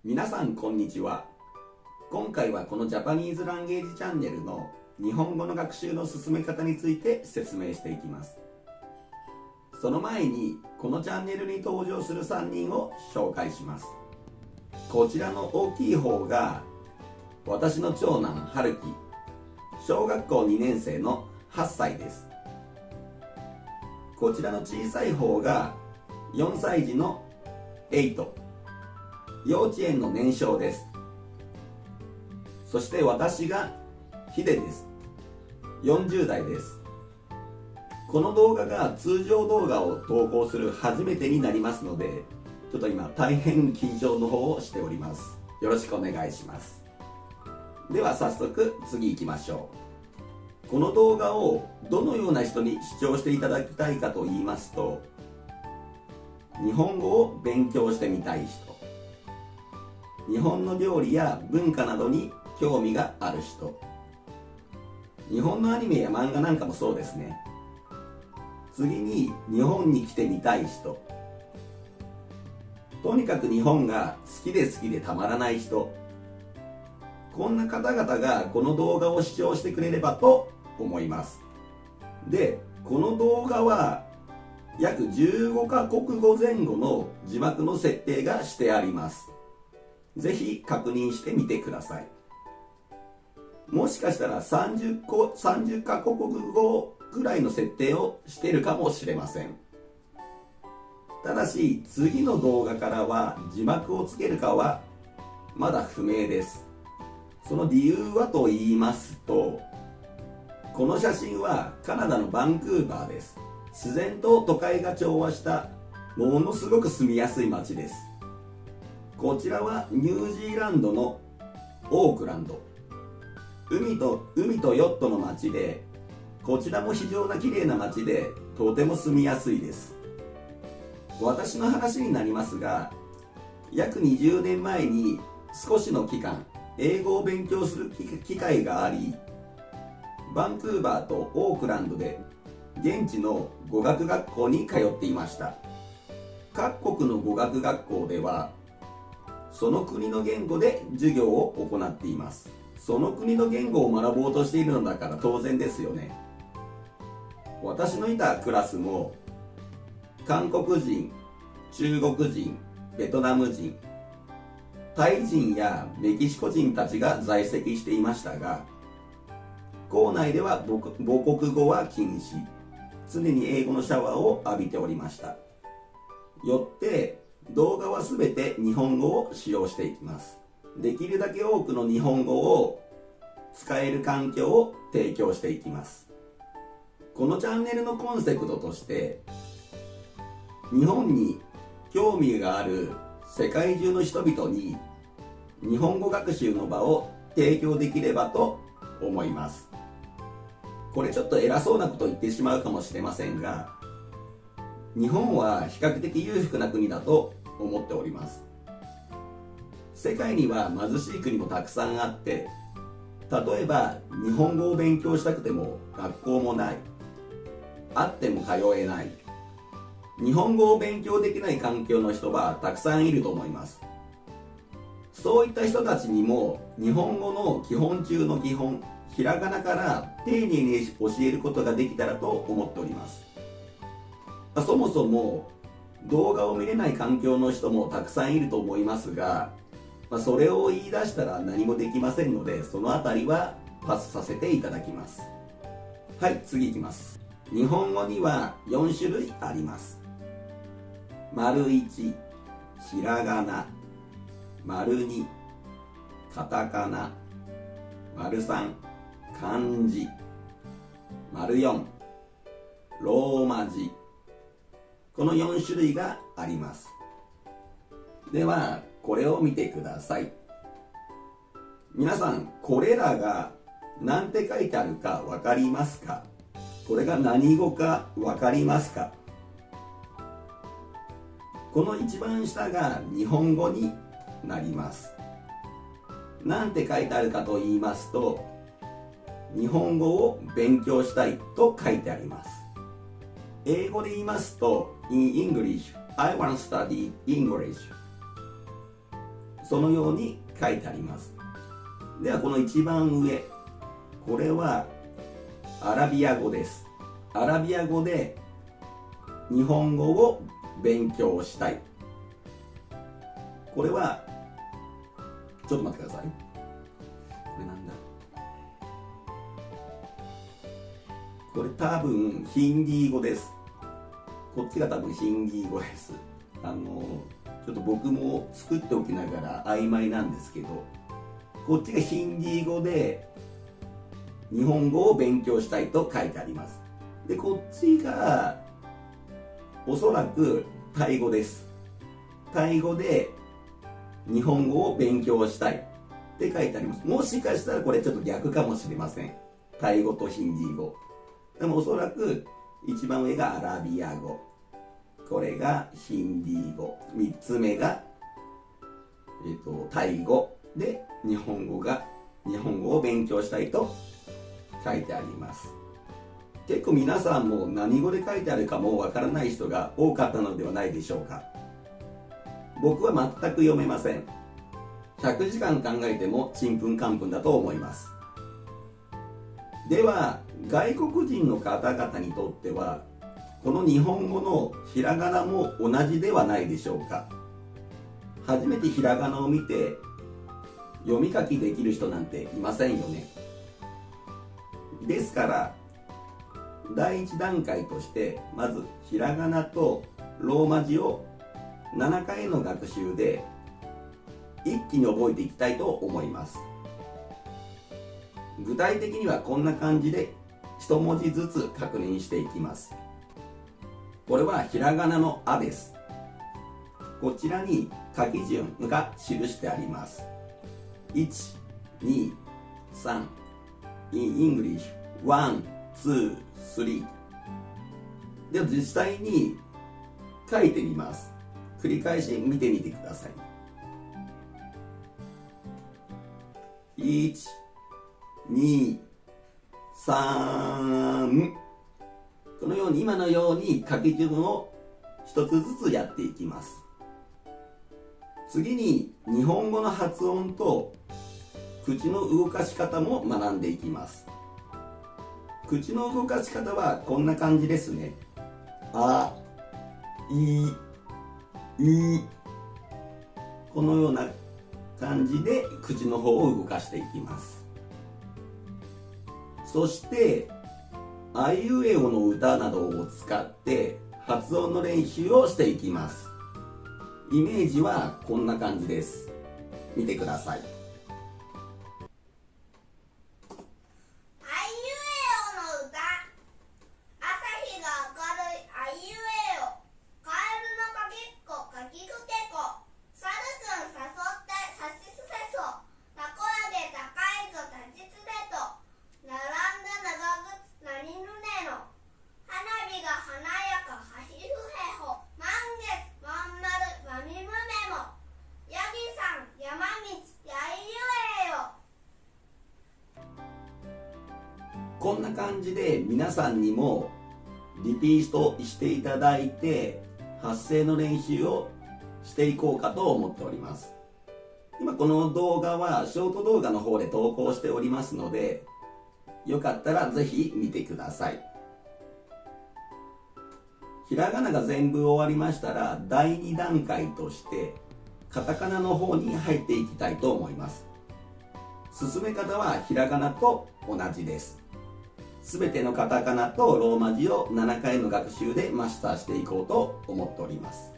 皆さんこんにちは。今回はこのジャパニーズランゲージチャンネルの日本語の学習の進め方について説明していきます。その前にこのチャンネルに登場する3人を紹介します。こちらの大きい方が私の長男春樹、小学校2年生の8歳です。こちらの小さい方が4歳児の8、幼稚園の年少です。そして私がヒデです。40代です。この動画が通常動画を投稿する初めてになりますので、ちょっと今大変緊張の方をしております。よろしくお願いします。では早速次行きましょう。この動画をどのような人に視聴していただきたいかと言いますと、日本語を勉強してみたい人、日本の料理や文化などに興味がある人、日本のアニメや漫画なんかもそうですね。次に日本に来てみたい人、とにかく日本が好きでたまらない人、こんな方々がこの動画を視聴してくれればと思います。で、この動画は約15カ国語前後の字幕の設定がしてあります。ぜひ確認してみてください。もしかしたら30カ国語くらいの設定をしているかもしれません。ただし次の動画からは字幕をつけるかはまだ不明です。その理由はと言いますと、この写真はカナダのバンクーバーです。自然と都会が調和したものすごく住みやすい街です。こちらはニュージーランドのオークランド、海とヨットの街で、こちらも非常な綺麗な街でとても住みやすいです。私の話になりますが、約20年前に少しの期間英語を勉強する機会があり、バンクーバーとオークランドで現地の語学学校に通っていました。各国の語学学校ではその国の言語で授業を行っています。その国の言語を学ぼうとしているのだから当然ですよね。私のいたクラスも韓国人、中国人、ベトナム人、タイ人やメキシコ人たちが在籍していましたが、校内では母国語は禁止、常に英語のシャワーを浴びておりました。よって動画はすべて日本語を使用していきます。できるだけ多くの日本語を使える環境を提供していきます。このチャンネルのコンセプトとして、日本に興味がある世界中の人々に日本語学習の場を提供できればと思います。これちょっと偉そうなことを言ってしまうかもしれませんが、日本は比較的裕福な国だと思っております。世界には貧しい国もたくさんあって、例えば日本語を勉強したくても学校もない、あっても通えない、日本語を勉強できない環境の人はたくさんいると思います。そういった人たちにも日本語の基本中の基本、ひらがなから丁寧に教えることができたらと思っております。そもそも動画を見れない環境の人もたくさんいると思いますが、それを言い出したら何もできませんので、そのあたりはパスさせていただきます。はい、次いきます。日本語には4種類あります。丸1、ひらがな。丸2、カタカナ。丸3、漢字。丸4、ローマ字。この4種類があります。ではこれを見てください。皆さん、これらが何て書いてあるか分かりますか？これが何語か分かりますか？この一番下が日本語になります。何て書いてあるかと言いますと、日本語を勉強したいと書いてあります。英語で言いますと In English, I want to study English。そのように書いてあります。ではこの一番上、これはアラビア語です。アラビア語で日本語を勉強したい。これはちょっと待ってください。これなんだ、これ多分ヒンディー語です。こっちが多分ヒンディー語です。ちょっと僕も作っておきながら曖昧なんですけど、こっちがヒンディー語で日本語を勉強したいと書いてあります。でこっちがおそらくタイ語です。タイ語で日本語を勉強したいって書いてあります。もしかしたらこれちょっと逆かもしれません。タイ語とヒンディー語。でもおそらく一番上がアラビア語、これがヒンディー語、3つ目が、タイ語で日本語を勉強したいと書いてあります。結構皆さんも何語で書いてあるかもわからない人が多かったのではないでしょうか。僕は全く読めません。100時間考えてもちんぷんかんぷんだと思います。では外国人の方々にとってはこの日本語のひらがなも同じではないでしょうか。初めてひらがなを見て読み書きできる人なんていませんよね。ですから第一段階としてまずひらがなとローマ字を7回の学習で一気に覚えていきたいと思います。具体的にはこんな感じで一文字ずつ確認していきます。これはひらがなのあです。こちらに書き順が記してあります。1、2、3 in English 1、2、3では実際に書いてみます。繰り返し見てみてください。1、2、3、このように今のように書き順を一つずつやっていきます。次に日本語の発音と口の動かし方も学んでいきます。口の動かし方はこんな感じですね。あ、い、う、このような感じで口の方を動かしていきます。そしてあいうえおの歌などを使って発音の練習をしていきます。イメージはこんな感じです。見てください。こんな感じで皆さんにもリピートしていただいて発声の練習をしていこうかと思っております。今この動画はショート動画の方で投稿しておりますので、よかったらぜひ見てください。ひらがなが全部終わりましたら第2段階としてカタカナの方に入っていきたいと思います。進め方はひらがなと同じです。すべてのカタカナとローマ字を7回の学習でマスターしていこうと思っております。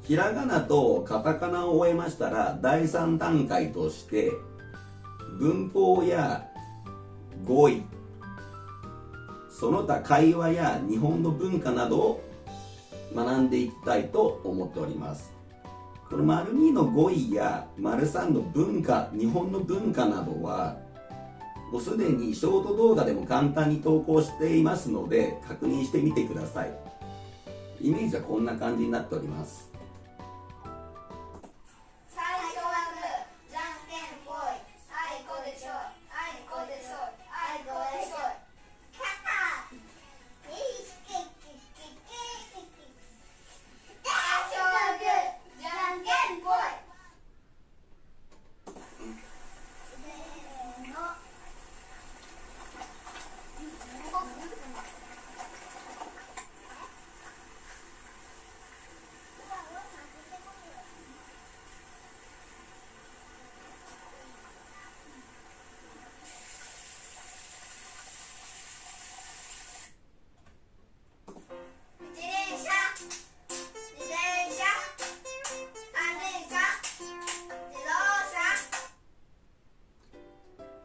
ひらがなとカタカナを終えましたら第3段階として文法や語彙、その他会話や日本の文化などを学んでいきたいと思っております。この ② の語彙や ③ の文化、日本の文化などはもうすでにショート動画でも簡単に投稿していますので確認してみてください。イメージはこんな感じになっております。じ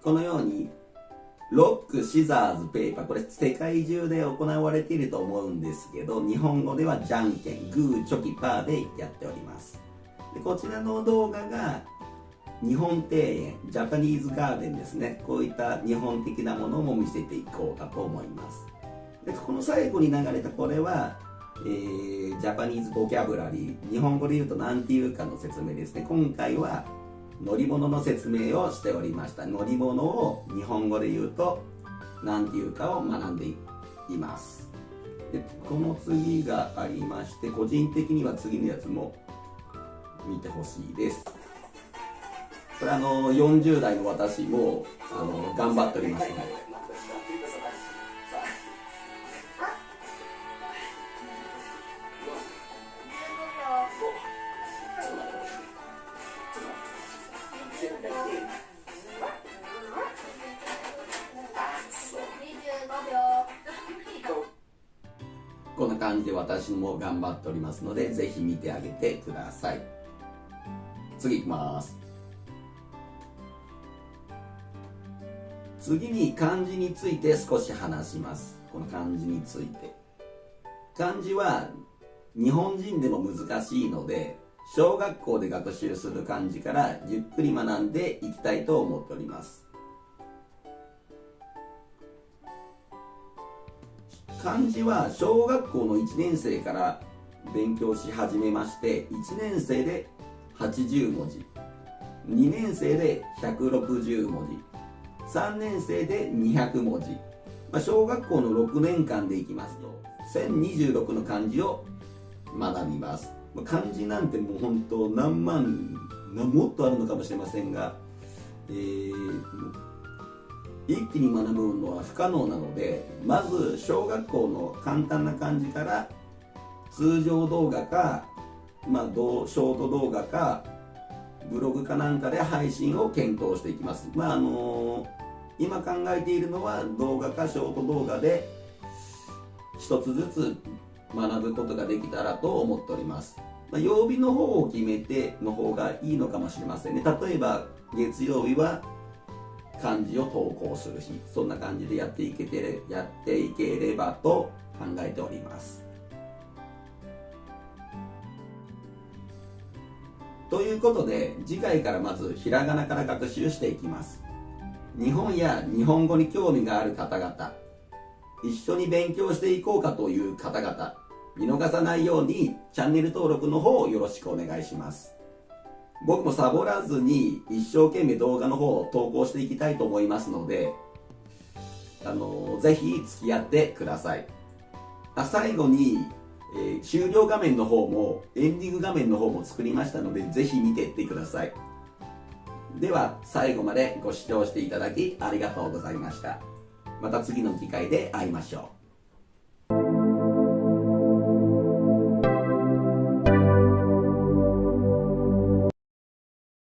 このようにロック、シザーズ、ペーパー、これ世界中で行われていると思うんですけど、日本語ではじゃんけん、グー、チョキ、パーでやっております。でこちらの動画が日本庭園、ジャパニーズガーデンですね。こういった日本的なものも見せていこうかと思います。でこの最後に流れたこれは、ジャパニーズボキャブラリー、日本語で言うと何て言うかの説明ですね。今回は乗り物の説明をしておりました。乗り物を日本語で言うと何て言うかを学んでいます。でこの次がありまして、個人的には次のやつも見てほしいです。これ40代の私も頑張っておりますので。こんな感じで私も頑張っておりますので、ぜひ見てあげてください。次いきます。次に漢字について少し話します。この漢字について。漢字は日本人でも難しいので、小学校で学習する漢字からゆっくり学んでいきたいと思っております。漢字は小学校の1年生から勉強し始めまして、1年生で80文字、2年生で160文字、3年生で200文字、小学校の6年間でいきますと1026の漢字を学びます。漢字なんてもう本当何万もっとあるのかもしれませんが、一気に学ぶのは不可能なので、まず小学校の簡単な漢字から通常動画か、ショート動画かブログかなんかで配信を検討していきます。今考えているのは動画かショート動画で一つずつ学ぶことができたらと思っております。曜日の方を決めての方がいいのかもしれませんね。例えば月曜日は漢字を投稿する日、そんな感じでやっていければと考えております。ということで、次回からまずひらがなから学習していきます。日本や日本語に興味がある方々、一緒に勉強していこうかという方々、見逃さないようにチャンネル登録の方をよろしくお願いします。僕もサボらずに一生懸命動画の方を投稿していきたいと思いますので、ぜひ付き合ってください。最後に、終了画面の方もエンディング画面の方も作りましたので、ぜひ見ていってください。では最後までご視聴していただきありがとうございました。また次の機会で会いましょう。